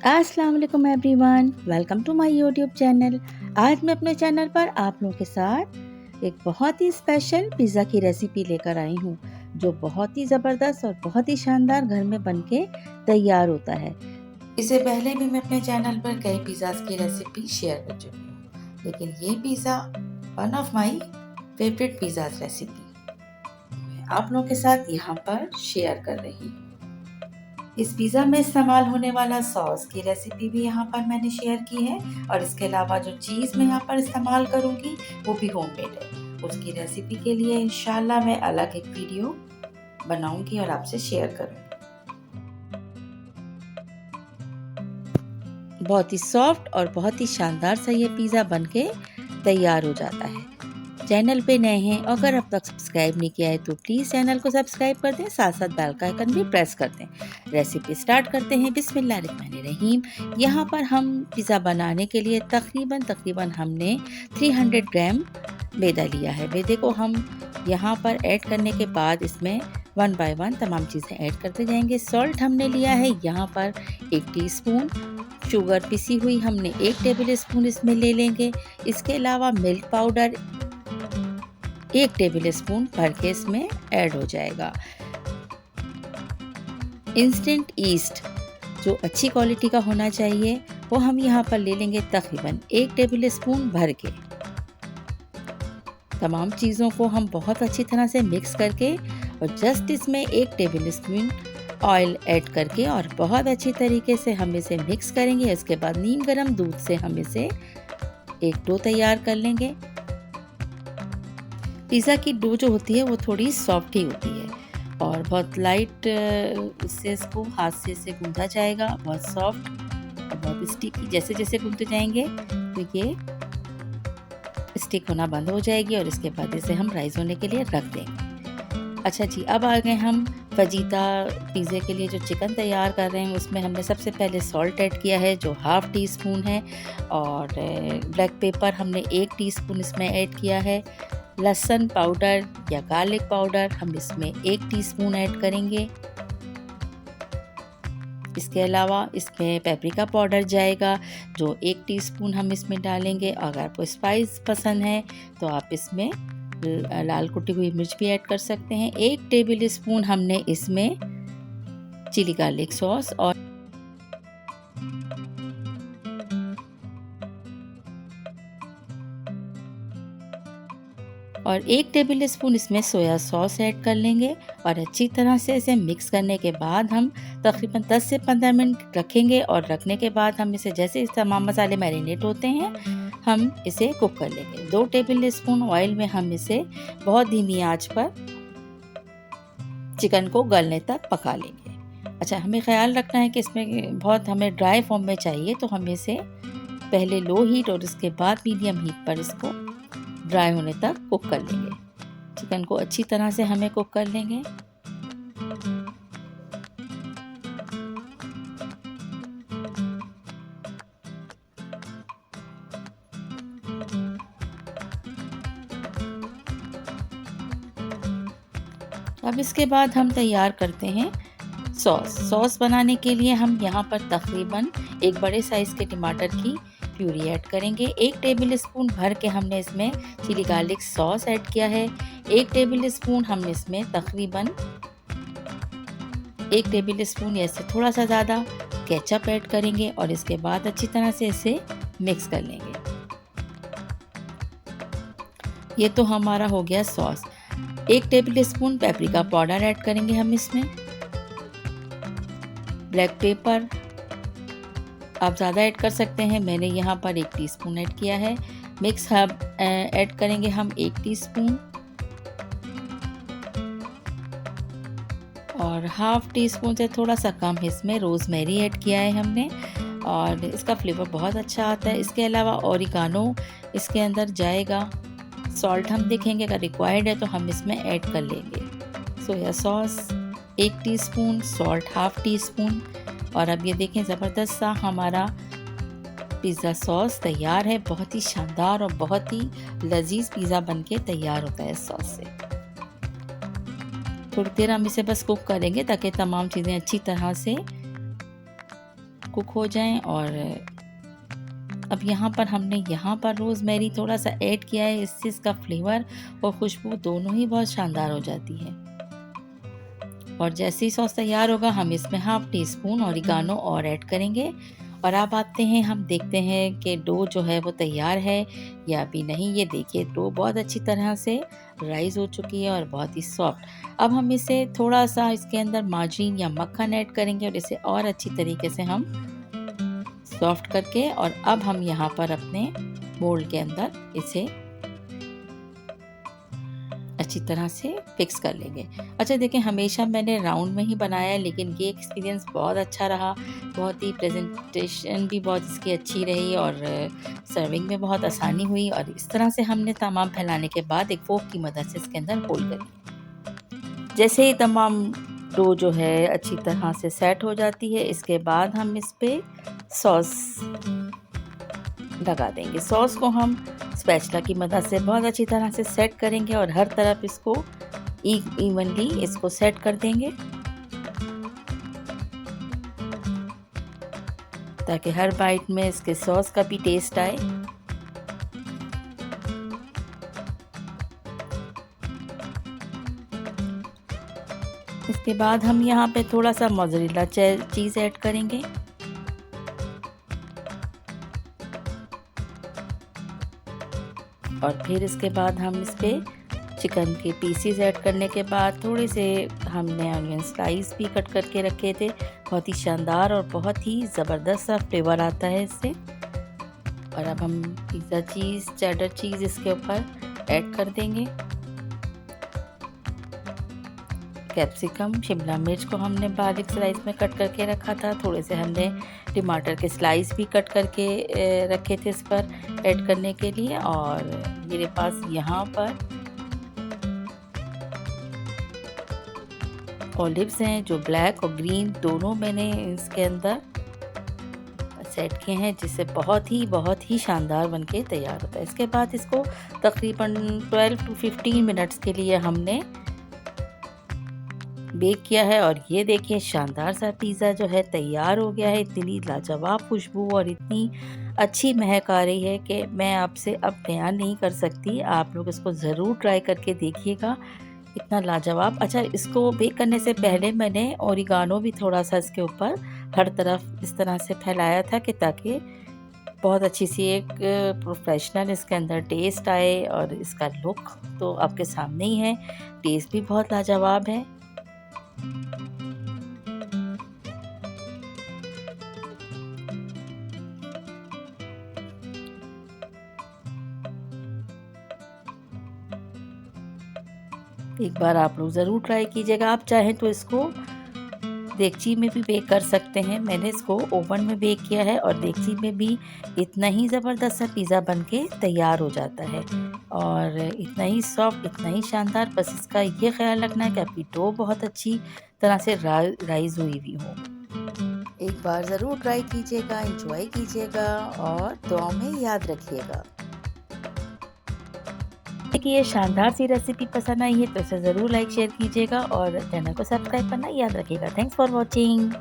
अस्सलाम वालेकुम everyone, welcome to my YouTube channel. आज मैं अपने चैनल पर आप लोगों के साथ एक बहुत ही स्पेशल पिज़्ज़ा की रेसिपी लेकर आई हूँ, जो बहुत ही ज़बरदस्त और बहुत ही शानदार घर में बनके तैयार होता है। इससे पहले भी मैं अपने चैनल पर कई पिज़्ज़ाज़ की रेसिपी शेयर कर चुकी हूँ, लेकिन ये pizza one of my favourite pizzas recipe आप लोगों के साथ यहाँ पर शेयर कर रही हूँ। इस पिज़्ज़ा में इस्तेमाल होने वाला सॉस की रेसिपी भी यहाँ पर मैंने शेयर की है और इसके अलावा जो चीज़ मैं यहाँ पर इस्तेमाल करूँगी वो भी होममेड है। उसकी रेसिपी के लिए इंशाल्लाह मैं अलग एक वीडियो बनाऊँगी और आपसे शेयर करूँगी। बहुत ही सॉफ्ट और बहुत ही शानदार सा ये पिज़्ज़ा बनके तैयार हो जाता है। चैनल पे नए हैं और अगर अब तक सब्सक्राइब नहीं किया है तो प्लीज़ चैनल को सब्सक्राइब कर दें, साथ साथ बेल का आइकन भी प्रेस कर दें। रेसिपी स्टार्ट करते हैं। बिस्मिल्लाहिर्रहमानिर्रहीम। यहाँ पर हम पिज़्ज़ा बनाने के लिए तकरीबन हमने 300 ग्राम मैदा लिया है। मैदे को हम यहाँ पर ऐड करने के बाद इसमें वन बाय वन तमाम चीज़ें ऐड करते जाएंगे। सॉल्ट हमने लिया है यहाँ पर 1 टीस्पून, शुगर पिसी हुई हमने 1 टेबल स्पून इसमें ले लेंगे। इसके अलावा मिल्क पाउडर 1 टेबल स्पून भर के इसमें ऐड हो जाएगा। इंस्टेंट ईस्ट जो अच्छी क्वालिटी का होना चाहिए वो हम यहाँ पर ले लेंगे तकरीबन 1 टेबल स्पून भर के। तमाम चीज़ों को हम बहुत अच्छी तरह से मिक्स करके और जस्ट इसमें 1 टेबल स्पून ऑयल ऐड करके और बहुत अच्छी तरीके से हम इसे मिक्स करेंगे। इसके बाद नीम गर्म दूध से हम इसे एक डो तैयार कर लेंगे। पिज़्ज़ा की डो जो होती है वो थोड़ी सॉफ्ट ही होती है और बहुत लाइट इससे इसको हाथ से इसे गूंथा जाएगा, बहुत सॉफ्ट और बहुत स्टिकी। जैसे जैसे गूंथते जाएंगे तो ये स्टिक होना बंद हो जाएगी और इसके बाद इसे हम राइस होने के लिए रख देंगे। अच्छा जी, अब आ गए हम फजीता पिज़्ज़े के लिए जो चिकन तैयार कर रहे हैं। उसमें हमने सबसे पहले सॉल्ट ऐड किया है जो हाफ़ टी स्पून है और ब्लैक पेपर हमने 1 टीस्पून इसमें ऐड किया है। लहसुन पाउडर या गार्लिक पाउडर हम इसमें 1 टीस्पून ऐड करेंगे। इसके अलावा इसमें पेपरिका पाउडर जाएगा जो 1 टीस्पून हम इसमें डालेंगे। अगर आपको स्पाइस पसंद है तो आप इसमें लाल कुटी हुई मिर्च भी ऐड कर सकते हैं। 1 टेबल स्पून हमने इसमें चिली गार्लिक सॉस और 1 टेबल स्पून इसमें सोया सॉस ऐड कर लेंगे और अच्छी तरह से इसे मिक्स करने के बाद हम तकरीबन 10 से 15 मिनट रखेंगे और रखने के बाद हम इसे जैसे इस तमाम मसाले मैरिनेट होते हैं हम इसे कुक कर लेंगे। 2 टेबल स्पून ऑयल में हम इसे बहुत धीमी आंच पर चिकन को गलने तक पका लेंगे। अच्छा, हमें ख्याल रखना है कि इसमें बहुत हमें ड्राई फॉर्म में चाहिए तो हम इसे पहले लो हीट और उसके बाद मीडियम हीट पर इसको ड्राई होने तक कुक कर लेंगे। चिकन को अच्छी तरह से हमें कुक कर लेंगे। अब इसके बाद हम तैयार करते हैं सॉस बनाने के लिए हम यहाँ पर तकरीबन एक बड़े साइज़ के टमाटर की प्यूरी ऐड करेंगे। 1 टेबल स्पून भर के हमने इसमें चिली गार्लिक सॉस ऐड किया है। 1 टेबल स्पून हम इसमें तकरीबन 1 टेबल स्पून या से थोड़ा सा ज़्यादा केचप ऐड करेंगे और इसके बाद अच्छी तरह से इसे मिक्स कर लेंगे। ये तो हमारा हो गया sauce. 1 table spoon paprika powder add करेंगे हम इसमें। ब्लैक पेपर आप ज़्यादा ऐड कर सकते हैं, मैंने यहाँ पर 1 टीस्पून ऐड किया है। मिक्स हर्ब ऐड करेंगे हम 1 टीस्पून और हाफ़ टी स्पून से थोड़ा सा कम इसमें रोज़मेरी ऐड किया है हमने और इसका फ्लेवर बहुत अच्छा आता है। इसके अलावा ओरिगानो इसके अंदर जाएगा। सॉल्ट हम देखेंगे, अगर रिक्वायर्ड है तो हम इसमें ऐड कर लेंगे। Soya sauce 1 teaspoon, salt half tea spoon और अब ये देखें ज़बरदस्त सा हमारा पिज़्ज़ा सॉस तैयार है। बहुत ही शानदार और बहुत ही लजीज पिज़्ज़ा बनके तैयार होता है इस सॉस से। थोड़ी देर हम इसे बस कुक करेंगे ताकि तमाम चीज़ें अच्छी तरह से कुक हो जाएं। और अब यहाँ पर रोज़मेरी थोड़ा सा ऐड किया है, इससे इसका फ्लेवर और खुशबू दोनों ही बहुत शानदार हो जाती है। और जैसे ही सॉस तैयार होगा हम इसमें हाफ टी स्पून ऑरिगानो और ऐड करेंगे। और अब आते हैं, हम देखते हैं कि डो जो है वो तैयार है या अभी नहीं। ये देखिए डो बहुत अच्छी तरह से राइज हो चुकी है और बहुत ही सॉफ्ट। अब हम इसे थोड़ा सा इसके अंदर मार्जिन या मक्खन ऐड करेंगे और इसे और अच्छी तरीके से हम सॉफ्ट करके, और अब हम यहाँ पर अपने मोल्ड के अंदर इसे अच्छी तरह से फिक्स कर लेंगे। अच्छा देखिए, हमेशा मैंने राउंड में ही बनाया है, लेकिन ये एक्सपीरियंस बहुत अच्छा रहा। बहुत ही प्रेजेंटेशन भी बहुत इसकी अच्छी रही और सर्विंग में बहुत आसानी हुई। और इस तरह से हमने तमाम फैलाने के बाद एक फोक की मदद से इसके अंदर होल कर लिया। जैसे ही तमाम डो जो है अच्छी तरह से सेट हो जाती है, इसके बाद हम इस पे सॉस लगा देंगे। सॉस को हम स्पैचुला की मदद से बहुत अच्छी तरह से सेट करेंगे और हर तरफ इसको इवनली इसको सेट कर देंगे, ताकि हर बाइट में इसके सॉस का भी टेस्ट आए। इसके बाद हम यहाँ पे थोड़ा सा मोज़रेला चीज़ ऐड करेंगे। और फिर इसके बाद हम इस पे चिकन के पीसीज ऐड करने के बाद थोड़े से हमने ऑनियन स्लाइस भी कट करके रखे थे। बहुत ही शानदार और बहुत ही ज़बरदस्त सा फ्लेवर आता है इससे। और अब हम पिज़्ज़ा चीज़, चेडर चीज़ इसके ऊपर ऐड कर देंगे। कैप्सिकम, शिमला मिर्च को हमने बारीक स्लाइस में कट करके रखा था। थोड़े से हमने टमाटर के स्लाइस भी कट करके रखे थे इस पर ऐड करने के लिए। और मेरे पास यहाँ पर ऑलिव्स हैं जो ब्लैक और ग्रीन दोनों मैंने इसके अंदर सेट किए हैं, जिससे बहुत ही शानदार बनके तैयार होता है। इसके बाद इसको तकरीबन 12 to 15 मिनट्स के लिए हमने बेक किया है। और ये देखिए शानदार सा पिज़्ज़ा जो है तैयार हो गया है। इतनी लाजवाब खुशबू और इतनी अच्छी महक आ रही है कि मैं आपसे अब बयान नहीं कर सकती। आप लोग इसको ज़रूर ट्राई करके देखिएगा, इतना लाजवाब। अच्छा, इसको बेक करने से पहले मैंने ओरिगानो भी थोड़ा सा इसके ऊपर हर तरफ इस तरह से फैलाया था कि ताकि बहुत अच्छी सी एक प्रोफेशनल इसके अंदर टेस्ट आए। और इसका लुक तो आपके सामने ही है, टेस्ट भी बहुत लाजवाब है। एक बार आप लोग ज़रूर ट्राई कीजिएगा। आप चाहें तो इसको देगची में भी बेक कर सकते हैं। मैंने इसको ओवन में बेक किया है और देगची में भी इतना ही ज़बरदस्त सा पिज़्ज़ा बनके तैयार हो जाता है और इतना ही सॉफ्ट, इतना ही शानदार। बस इसका ये ख्याल रखना है कि आपकी डो बहुत अच्छी तरह से राइज हुई हुई हो। एक बार ज़रूर ट्राई कीजिएगा, एंजॉय कीजिएगा और दुआ में याद रखिएगा। कि ये शानदार सी रेसिपी पसंद आई है तो इसे ज़रूर लाइक शेयर कीजिएगा और चैनल को सब्सक्राइब करना याद रखिएगा। Thanks for watching.